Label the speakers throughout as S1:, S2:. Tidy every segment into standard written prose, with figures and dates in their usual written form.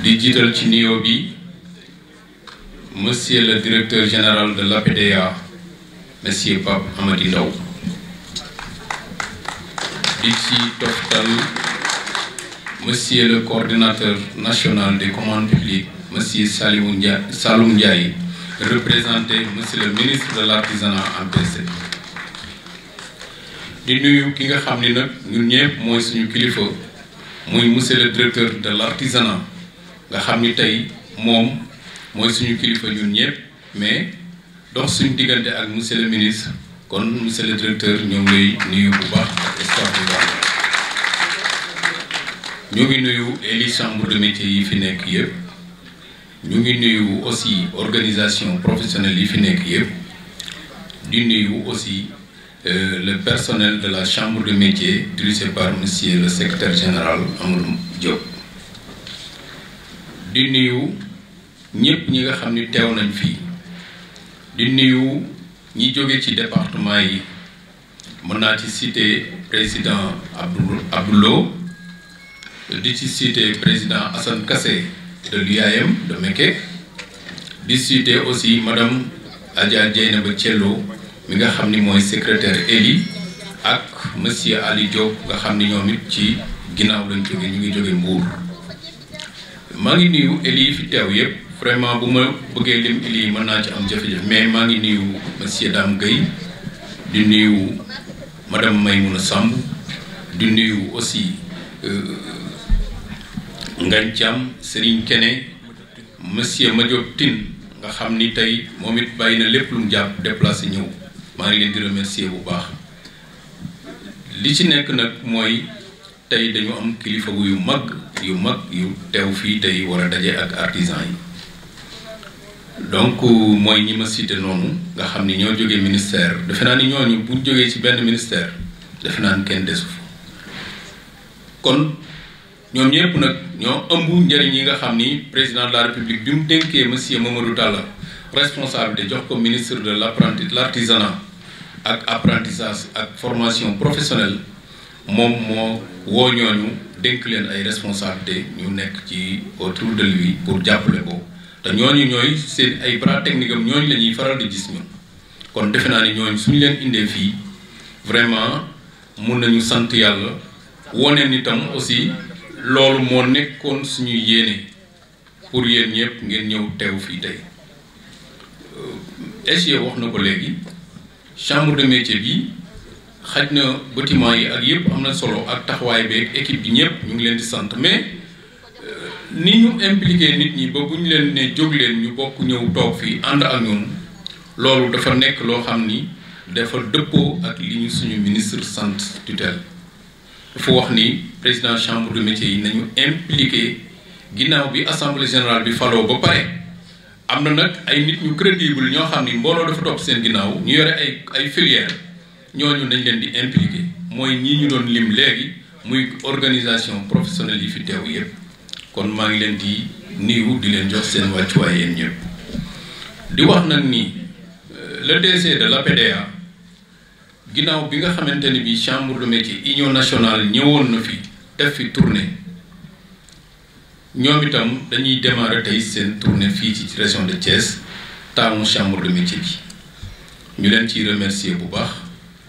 S1: di jiital ci nuyoo bi monsieur le directeur général de l'APDA monsieur Pape Amady Ndaw di ci toftal monsieur le coordinateur national des commandes publiques monsieur Saloum Ndiaye représenté monsieur le ministre de l'artisanat en PC. di nuyu ki nga xam ni nag ñun ñëpp mooy suñu kilifa muy monsieur le directeur de l'artisanat nga xam ni tey moom mooy suñu kilifa ñun ñëpp mais dox suñu diggante ak monsieur le ministre kon monsieur le directeur ñoo ngi lay nuyu bu baax ak staff bu baax ñu ngi nuyu eli chambre de métier yi fi nekk yëpp ñu ngi nuyu aussi organisation professionnelle yi fi nekk yëpp di nuyu aussi le personnel de la chambre de métier dirigé par monsieur le secrétaire général Amadou Diop di nuyu ñëpp ñi nga xam ni teew nañ fii di nuyu ñi jóge ci département yi mën naa ci citer président Abdoulo di ci citer président Assane Kassé de l'UAM de Mékhé di citer aussi madame Adja Dieynaba Thiello mi nga xam ni mooy secrétaire Eli ak monsieur Ali Diop nga xam ni ñoom it ci ginnaaw lañ jóge ñu ngi jóge Mbour maa ngi nuyu Eli yi fi teew yëpp vraiment bu ma bëggee lim Eli yi mën naa ci am jafe-jafe mais maa ngi nuyu monsieur Dame Gueye di nuyu madame Maymouna Samb di nuyu aussi Ngagne Thiam Serigne Kene monsieur Madiop Tine nga xam ni tey moom it bàyyi na lépp lu mu jàpp déplacé ñëw maa ngi leen di remercier bu baax li ci nekk nag mooy tey dañu am kilifa yu mag yu teew fii tey war a daje ak artisan yi donc mooy ñi ma cité noonu nga xam ni ñoo jógee ministère defe naa ni ñooñu bu jógee ci benn ministère defe naa ni kenn desu fa kon ñoom ñëpp nag ñoo ëmb njëriñ yi nga xam ni président de la république bi mu dénkee monsieur Mamadou Talla responsabilité jox ko ministre de l'artisanat ak apprentissage ak formation professionnelle moom moo woo ñooñu dénk leen ay responsabilité ñu nekk ci autour de lui pour jàppale ko te ñooñu ñooy seen ay bras technique am ñooñu la ñuy faral di gis ñun kon defe naa ni ñooñu suñu leen indee fii vraiment mun nañu sant yàlla wone ni tam aussi loolu moo nekkoon suñu yéene pour yéen ñëpp ngeen ñëw teew fii tey SG wax na ko léegi chambre de métier bi xaj na bâtiment yi ak yëpp am na solo ak taxawaay beeg équipe bi ñëpp ñu ngi leen di sant mais ni ñu impliqué nit ñi ba bu ñu leen ne jóg leen ñu bokk ñëw toog fii ànd ak ñun loolu dafa nekk loo xam ni dafa dëppoo ak li ñu suñu ministre sant tutelle dafa wax ni président chambre de métier yi nañu impliqué ginnaaw bi assemblée générale bi faloo ba pare am na nag ay nit ñu crédible ñoo xam ni mbooloo dafa topp seen ginnaaw ñu yore ay filière ñooñu dañ leen di impliqué mooy ñii ñu doon lim léegi muy organisation professionnelle yi fi teew yëpp kon maa ngi leen di nuyu di leen jox seen wàccuwaay yéen ñëpp di wax nag ni le DC de l'APDA ginnaaw bi nga xamante ni bi chambre de métier union nationale ñëwoon na fi def fi tournée ñoom itam dañuy démarrer tey seen tournée fii ci région de Thiès taamu chambre de métier bi ñu leen ciy remercier bu baax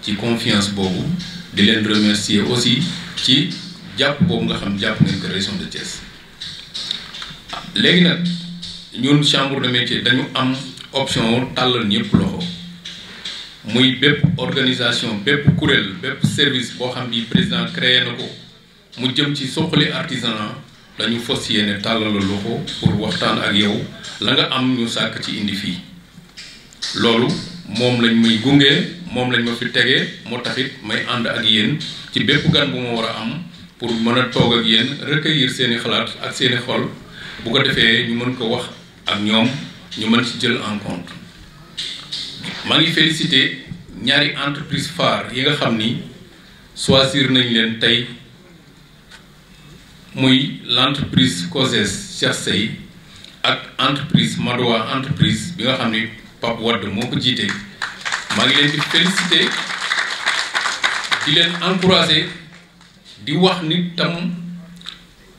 S1: ci confiance boobu di leen remercier aussi ci jàpp boobu nga xam jàpp ngeen ko région de Thiès léegi nag ñun chambre de métier dañu am option tàllal ñëpp loxo muy bépp organisation bépp kuréel bépp service boo xam bi président créé na ko mu jëm ci soxali artisanat dañu fas yéene tàllal loxo pour waxtaan ak yow la nga am ñu sàkk ci indi fii loolu moom lañ muy gunge moom lañ ma fi tegee moo taxit may ànd ak yéen ci bépp gan bu ma war a am pour mën a toog ak yéen recueillir seeni xalaat ak seeni xol bu ko defee ñu mën ko wax ak ñoom ñu mën ci jël en compte maa ngi félicité ñaari entreprise phare yi nga xam ni choisir nañ leen tey muy l'entreprise COSES Cheikh Sey ak entreprise Madowa entreprise bi nga xam ni Pape Wade moo ko jiite maa ngi leen di félicité di leen encouragé di wax ni tam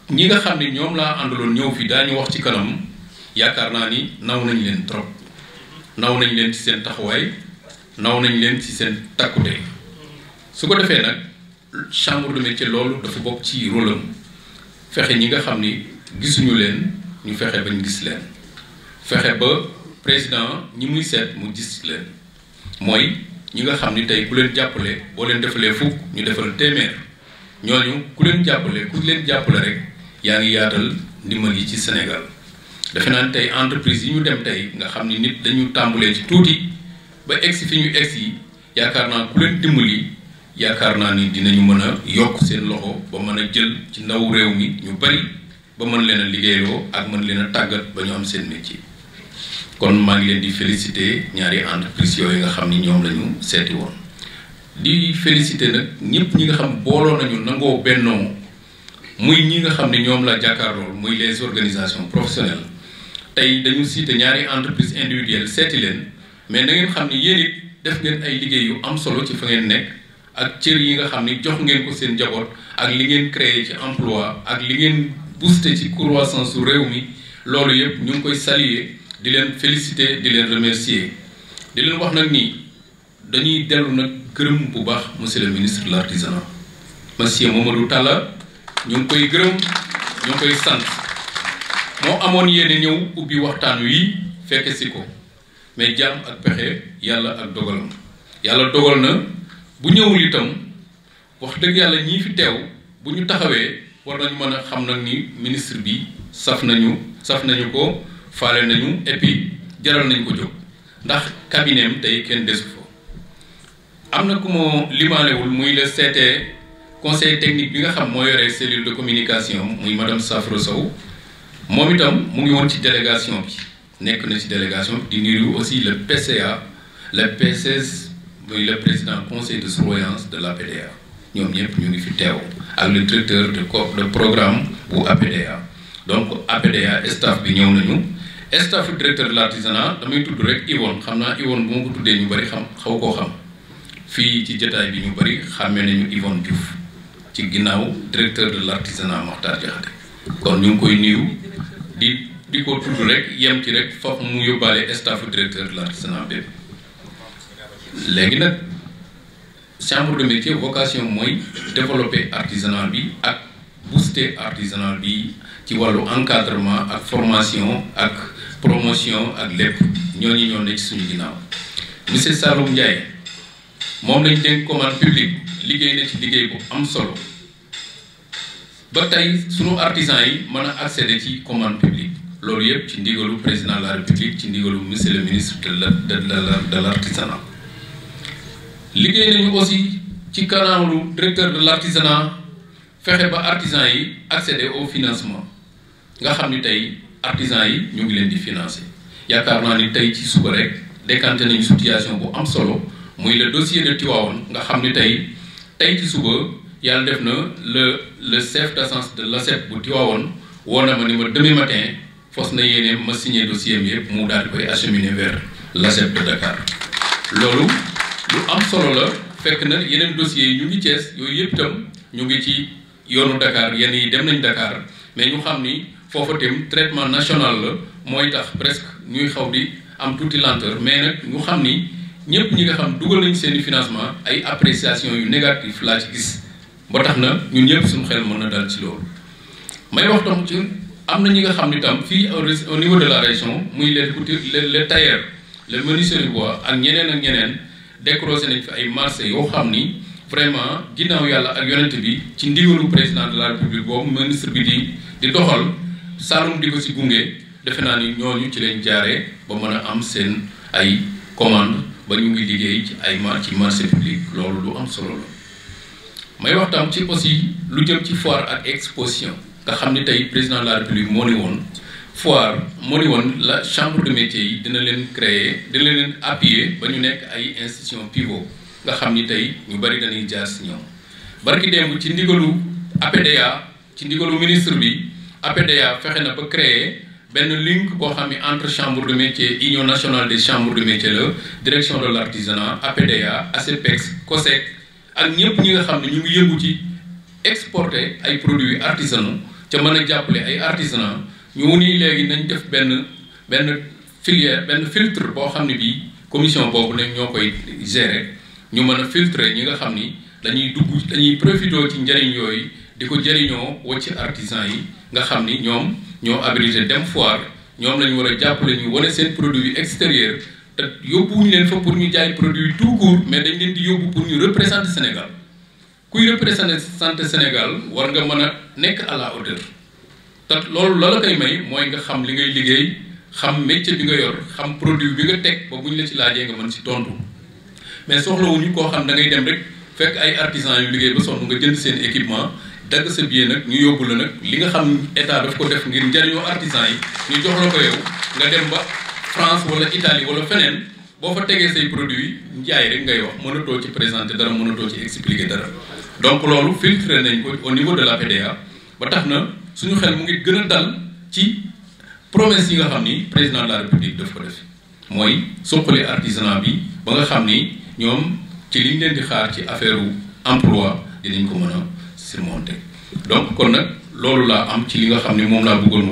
S1: ñi nga xam ne ñoom laa àndaloon ñëw fi daañu wax ci kanam yaakaar naa ni naw nañ leen trop naw nañ leen ci seen taxawaay naw nañ leen ci seen takkute su ko defee nag chambre de métier loolu dafa bokk ci rôle am fexe ñi nga xam ni gisuñu leen ñu fexe bañ gis leen fexe ba président ñi muy seet mu gis leen mooy ñi nga xam ni tey ku leen jàppale boo leen defalee fukk ñu defal téeméer ñooñu ku leen jàppale rek yaa ngi yaatal ndimbal yi ci Sénégal defe naa ni tey entreprise yi ñu dem tey nga xam ni nit dañu tàmbalee ci tuuti ba egsi fi ñu egsi yaakaar naa ku leen dimbali yaakaar naa ni dinañu mën a yokk seen loxo ba mën a jël ci ndaw réew mi ñu bari ba mën leen a liggéeyloo ak mën leen a tàggat ba ñu am seen métier kon maa ngi leen di féliciter ñaari entreprise yooyu nga xam ni ñoom la ñu seeti woon di féliciter nag ñëpp ñi nga xam booloo nañu nangoo bennoo muy ñi nga xam ne ñoom la jàkkaarlool muy les organisations professionnelles tey dañu citer ñaari entreprise individuelle seeti leen mais na ngeen xam ni yéen it def ngeen ay liggéey yu am solo ci fa ngeen nekk ak cër yi nga xam ni jox ngeen ko seen njaboot ak li ngeen créé ci emploi ak li ngeen boosté ci croissance su réew mi loolu yëpp ñu ngi koy saluer di leen féliciter di leen remercier di leen wax nag ni dañuy dellu nag gërëm bu baax monsieur le ministre de l'artisanat monsieur Mamadou Talla ñu ngi koy gërëm ñu ngi koy sant moo amoon yéene ñëw ubbi waxtaan wi fekke si ko mais jaam ak pexe yàlla ak dogalam yàlla dogal na bu ñëwul itam wax dëgg yàlla ñii fi teew bu ñu taxawee war nañu mën a xam nag ni ministre bi saf nañu ko faale nañu et puis jaral nañ ko jóg ndax cabinet am tey kenn desu fa am na ku ma limaalewul muy le CT conseil technique bi nga xam moo yore cellule de communication muy madame Safra Sow moom itam mu ngi woon ci délégation bi nekk na ci délégation bi di nuyu aussi le PCA le PCS muy le président conseil de surveillance de l'APDA ñoom ñëpp ñu ngi fi teew ak le directeur de programme bu APDA donc APDA staff bi ñëw nañu staff directeur de l'artisanat damay tudd rek Yvonne xam naa Yvonne bu ma ko tuddee ñu bari xaw koo xam fii ci jotaay bi ñu bari xàmmee nañu Yvonne Diouf ci ginnaaw directeur de l'artisanat Makhtar Diakhaté kon ñu ngi koy nuyu di ko tudd rek yem ci rek foofu mu yóbbaale staff directeur de l'artisanat bépp léegi nag chambre de métier vocation mooy développer artisanat bi ak booster artisanat bi ci wàllu encadrement ak formation ak promotion ak lépp ñooñu ñoo nekk ci suñu ginnaaw monsieur Saloum Ndiaye moom lañ dénk commande publique liggéey na ci liggéey bu am solo ba tey suñu artisans yi mën a accéder ci commande publique loolu yëpp ci ndigalu président de la république ci ndigalu monsieur le ministre de l'artisanat liggéey nañu aussi ci kanalu directeur de l'artisanat fexe ba artisans yi accéder au financement nga xam ni tey artisans yi ñu ngi leen di financer yaakaar naa ni tey ci suba rek décanté nañu situation bu am solo muy le dossier de Tivaouane nga xam ni tey ci suba yàlla def na le chef d'agence de l'ASEP bu Tivaouane woo na ma ni ma demain matin fos na yéene ma signé dossier bi yëpp mu daal di koy acheminer vers l'ASEP de Dakar loolu lu am solo la fekk na yeneen dossiers yi ñu ngi Thiès yooyu yëpp itam ñu ngi ci yoonu Dakar yenn yi dem nañ Dakar mais ñu xam ni foofa itam traitement national la mooy tax presque ñuy xaw di am tuuti lenteur mais nag ñu xam ni ñëpp ñi nga xam dugal nañ seeni financement ay appréciation yu négatif laa ci gis ba tax na ñun ñëpp suñu xel mën na dal ci loolu may wax tam ci am na ñi nga xam ni tam fii au niveau de la région muy les tailleurs les menuisiers du bois ak ñeneen décroché nañ fi ay marché yoo xam ni vraiment ginnaaw yàlla ak yonent bi ci ndigalu président de la république boobu ministre bi di doxal Saloum di ko ci gunge defe naa ni ñooñu ci leen jaaree ba mën a am seen ay commande ba ñu ngi liggéey ci ay ci marché public loolu lu am solo la may wax tam ci aussi lu jëm ci foire ak exposition nga xam ni tey président de la république moo ni woon foire moo ni woon la chambre de métier yi dina leen appuyer ba ñu nekk ay institution pivot nga xam ni tey ñu bari dañuy jaar si ñoom barki démb ci ndigalu APDA ci ndigalu ministre bi APDA fexe na ba créer benn link boo xam ne entre chambre de métier union nationale des chambres de métier la direction de l'artisanat APDA ACPEX COSEC ak ñëpp ñi nga xam ne ñu ngi yëngu ci exporter ay produits artisanaux ca mën a jàppale ay artisanat ñu nii léegi nañ def benn filière benn filtre boo xam ne bii commission boobu nag ñoo koy gérer ñu mën a filtrer ñi nga xam ni dañuy profité ci njëriñ yooyu di ko jëriñoo wacc artisan yi nga xam ni ñoom ñoo habilité dem foire ñoom lañu war a jàppale ñu wane seen produit extérieur te yóbbuwuñu leen fa pour ñu jaay produit tout court mais dañ leen di yóbbu pour ñu représenter Sénégal kuy représenter Sénégal war nga mën a nekk à la hauteur te loolu la koy may mooy nga xam li ngay liggéey xam métier bi nga yor xam produit bi nga teg ba bu ñu la ci laajee nga mën si tontu mais soxlawuñu koo xam da ngay dem rek fekk ay artisans yu liggéey ba sonn nga jënd seen équipement dagg sa billet nag ñu yóbbu la nag li nga xam état daf ko def ngir njariñoo artisans yi ñu jox la ko yow nga dem ba France wala Italie wala feneen boo fa tegee say produits njaay rek ngay wax mënatoo ci présenter dara mënatoo ci expliquer dara donc loolu filtré nañ ko au niveau de la PDA ba tax na suñu xel mu ngi gën a dal ci promesse yi nga xam ni président de la République daf ko def mooy suqali artisanat bi ba nga xam ni ñoom ci liñ leen di xaar ci affaire emploi dinañ ko mën a surmonter donc kon nag loolu laa am ci li nga xam ni moom laa bëggoon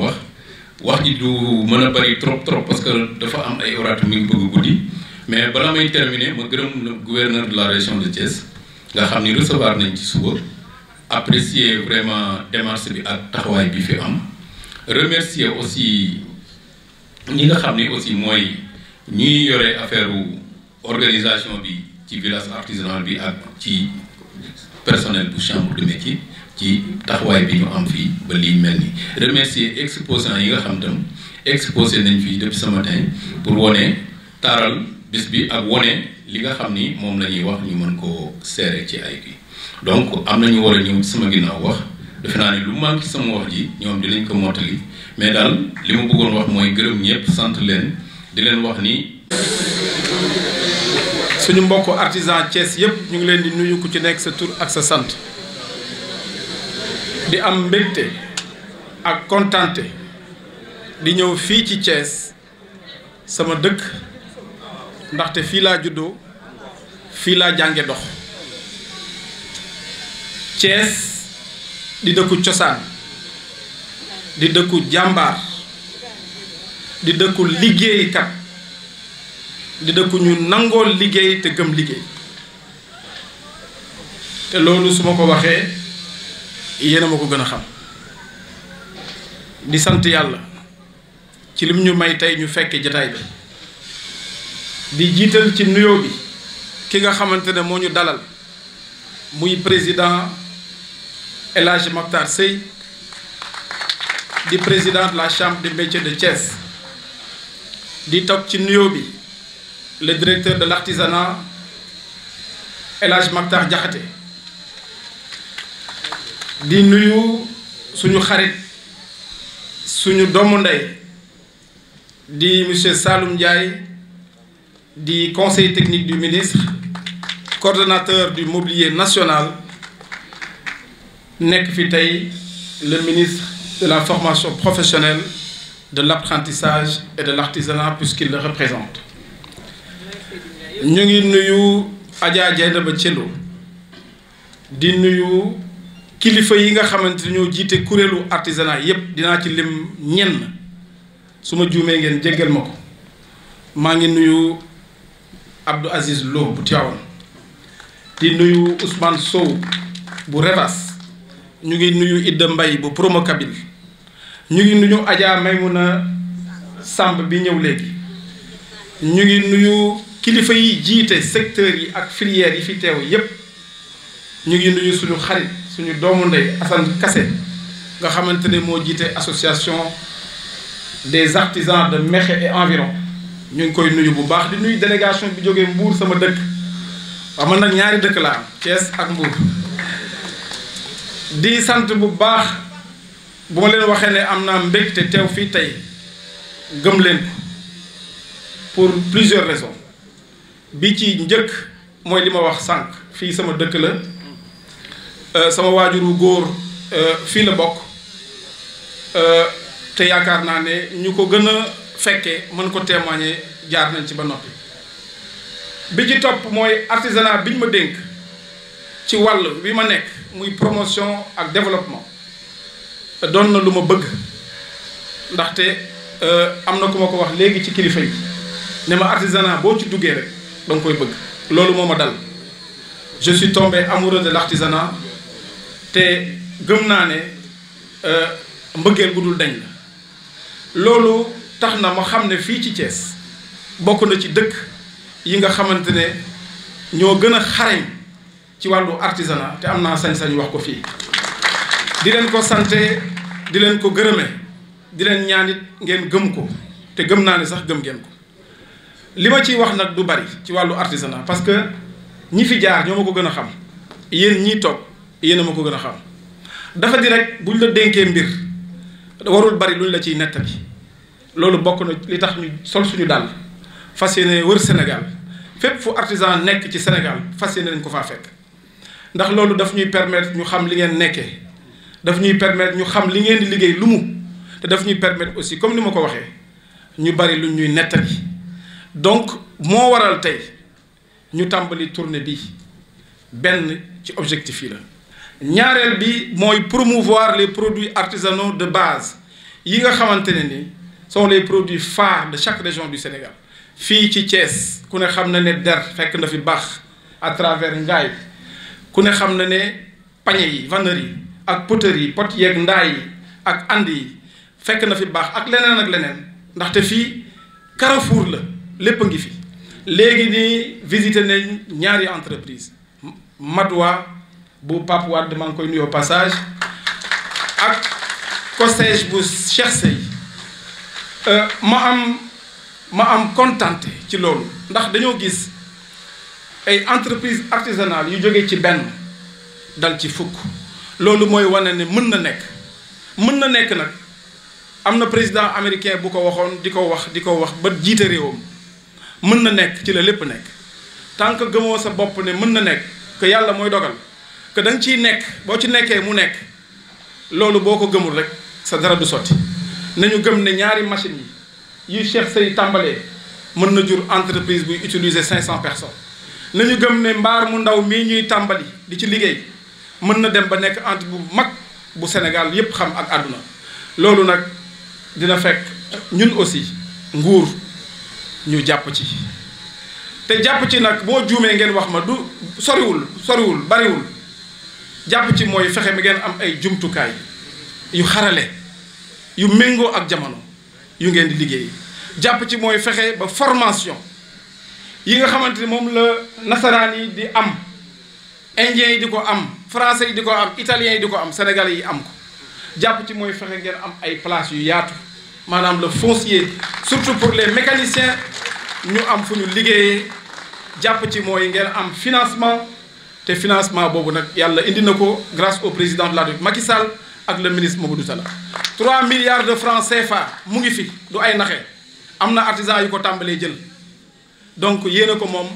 S1: wax ji du mën a bari trop parce que dafa am ay orateur mi ngi bëgg guddi mais bala may terminer ma gërëm le gouverneur de la région de Thiès nga xam ni recevoir nañ ci suba apprécier vraiment démarche bi ak taxawaay bi fi am remercier aussi ñi nga xam ni aussi mooy ñuy yore affaire organisation bi ci village artisanal bi ak ci personnel bu chambre de métier ci taxawaay bi ñu am fii ba lii mel ni remercier exposants yi nga xam tam exposé nañ fii depuis ce matin pour wone taaral bis bi ak wone li nga xam ni moom la ñuy wax ñu mën koo seere ci ay kii donc am na ñu war a ñëw ci sama ginnaaw wax defe naa ne lu manqué ci sama wax ji ñoom dinañ ko mottali mais daal li ma bëggoon wax mooy gërëm ñëpp sant leen di leen wax ni.
S2: suñu mbokku artisan Thiès yëpp ñu ngi leen di nuyu ku ci nekk sa tur ak sa sant di am mbégte ak kontante di ñëw fii ci Thiès sama dëkk ndaxte fii laa juddoo fii laa jànge dox Thiès di dëkku cosaan di dëkku jàmbaar di dëkku liggéeykat di dëkku ñu nangoo liggéey te gëm liggéey te loolu su ma ko waxee yéen a ma ko gën a xam di sant yàlla ci lim ñu may tey ñu fekke jataay bi di jiital ci nuyoo bi ki nga xamante ne moo ñu dalal muy président El Hadj Makhtar Seye di président de la chambre des métiers de Thiès di toog ci nuyoo bi le directeur de l'artisanat El Hadj Makhtar Diakhaté di nuyu suñu xarit suñu doomu ndey di monsieur Saloum Ndiaye di conseil technique du ministre coordonnateur du mobilier national nekk fi tey le ministre de la formation professionnelle de l'apprentissage et de l'artisanat puisqu'il le représente ñu ngi nuyu Adja Dieynaba Thiello di nuyu kilifa yi nga xamante ñoo jiite kuréelu artisanat yépp dinaa ci lim ñenn su ma juumee ngeen jéggal ma ko maa ngi nuyu Abdou Aziz Lo bu Tivaouane di nuyu Ousmane Sow bu Revas ñu ngi nuyu Idda Mbaye bu Promocabil ñu ngi nuyu Adja Maymouna Samb bi ñëw léegi ñu ngi nuyu kilifa yi jiite secteurs yi ak filières yi fi teew yépp ñu ngi nuyu suñu xarit suñu doomu ndey Assane Kassé nga xamante ne moo jiite association des artisans de Mékhé et environ ñu ngi koy nuyu bu baax di nuyu délégation bi jógee Mbour sama dëkk waaw man nag ñaari dëkk laa am Thiès ak Mbour di sant bu baax bu ma leen waxee ne am naa mbégte teew fii tey gëm leen pour plusieurs raisons bi ci njëkk mooy li ma wax sànq fii sama dëkk la sama waajuru góor fii la bokk te yaakaar naa ne ñu ko gën a fekkee mën ko témoigner jaar nañ ci ba noppi bi ci topp mooy artisanat biñ ma dénk ci wàll bi ma nekk muy promotion ak développement doon na lu ma bëgg ndaxte am na ku ma ko wax léegi ci kilifa yi ne ma artisanat boo ci duggee rek da nga koy bëgg. loolu moo ma dal je suis tombé amoureux de l'artisanat te gëm naa ne mbëggeel bu dul dañ la loolu tax na ma xam ne fii ci Thiès bokk na ci dëkk yi nga xamante ne ñoo gën a xarañ ci wàllu artisanat te am naa sañ-sañ wax ko fii di leen ko sante di leen ko gërëme di leen ñaanit ngeen gëm ko te gëm naa ne sax gëm ngeen ko li ma ciy wax nag du bari ci wàllu artisanat parce que ñi fi jaar ñoo ma ko gën a xam yéen ñii toog yéen a ma ko gën a xam dafa di rek buñ la dénkee mbir warul bari luñ la ciy nettali loolu bokk na li tax ñu sol suñu dàll fas yéene wër Sénégal fépp fu artisan nekk ci Sénégal fas yéene nañ ko faa fekk ndax loolu daf ñuy permettre ñu xam li ngeen nekkee daf ñuy permettre ñu xam li ngeen di liggéey lu mu te daf ñuy permettre aussi comme ni ma ko waxee ñu bari luñ ñuy nettali donc moo waral tey ñu tàmbali tournée bi benn ci objectif yi la ñaareel bi mooy promouvoir les produits artisanaux de base yi nga xamante ne ni sont les produits phares de chaque région du Sénégal fii ci Thiès ku ne xam na ne der fekk na fi baax à travers ngaay ku ne xam na ne pañe yi vannerie yi ak poterie yi pot yeeg ndaay yi ak and yi fekk na fi baax ak leneen ndaxte fii Carrefour la lépp a ngi fi léegi nii visité nañ ñaari entreprise Madwa bu Pape Wade maa ngi koy nuyoo passage ak COSEG bu Cheikh Sey ma am contenté ci loolu ndax dañoo gis ay entreprise artisanale yu jógee ci benn dal ci fukk loolu mooy wane ne mën na nekk nag am na président américain bu ko waxoon di ko wax ba jiite réewam mën na nekk ci la lépp nekk tant que gëmoo sa bopp ne mën na nekk que yàlla mooy dogal que da nga ciy nekk boo ci nekkee mu nekk loolu boo ko gëmul rek sa dara du sotti nañu gëm ne ñaari machines yi Cheikh Sey tàmbalee mën na jur entreprise buy utiliser 500 personnes nañu gëm ne mbaar mu ndaw mii ñuy tàmbali di ci liggéey mën na dem ba nekk entreprise bu mag bu Sénégal yépp xam ak àdduna loolu nag dina fekk ñun aussi nguur ñu jàpp ci te jàpp ci nag boo juumee ngeen wax ma du soriwul bariwul jàpp ci mooy fexe mi ngeen am ay jumtukaay yu xarale yu méngoo ak jamono yu ngeen di liggéey jàpp ci mooy fexe ba formation yi nga xamante ni moom la nasaraan yi di am indien yi di ko am français yi di ko am italien yi di ko am sénégalais yi am ko jàpp ci mooy fexe ngeen am ay place yu yaatu maanaam le foncier surtout pour les mécaniciens ñu am fu ñu liggéeyee jàpp ci mooy ngeen am financement te financement boobu nag yàlla indi na ko grâce au président de la République Macky Sall ak le ministre Mamadou Talla 3 milliards de francs CFA mu ngi fi du ay naxe am na artisan yu ko tàmbalee jël donc yéen a ko moom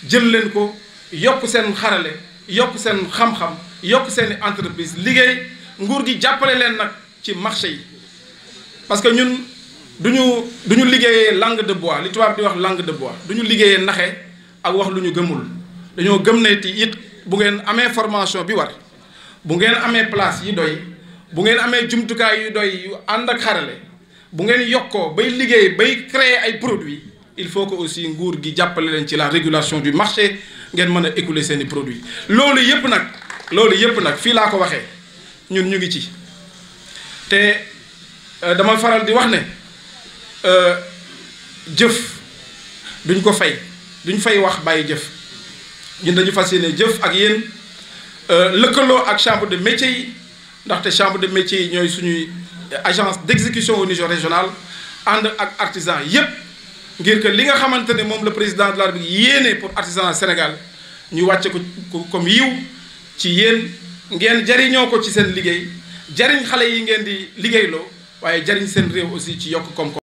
S2: jël leen ko yokk seen xarale yokk seen xam-xam yokk seen entreprise liggéey nguur gi jàppale leen nag ci marché yi parce que ñun duñu liggéeyee langue de bois li tubaab di wax langue de bois duñu liggéeyee naxe ak wax lu ñu gëmul dañoo gëm ne it bu ngeen amee formation bi war bu ngeen amee place yi doy bu ngeen amee jumtukaay yu doy yu ànd ak xarale bu ngeen yokkoo bay liggéey bay créer ay produits il faut que aussi nguur gi jàppale leen ci la régulation du marché ngeen mën a écouler seeni produits loolu yëpp nag fii laa ko waxee ñun ñu ngi ci te dama faral di wax ne jëf duñ ko fay duñ fay wax bàyyi jëf ñun dañu fas yéene jëf ak yéen lëkkaloo ak chambre de métiers yi ndaxte chambre de métiers yi ñooy suñuy agence d'exécution au niveau régional ànd ak artisan yépp ngir que li nga xamante ne moom le président de la République yéene pour artisanat Sénégal ñu wàcce ko comme yiw ci yéen ngeen jariñoo ko ci seen liggéey jariñ xale yi ngeen di liggéeyloo waaye jariñ seen réew aussi ci yokk koom-koom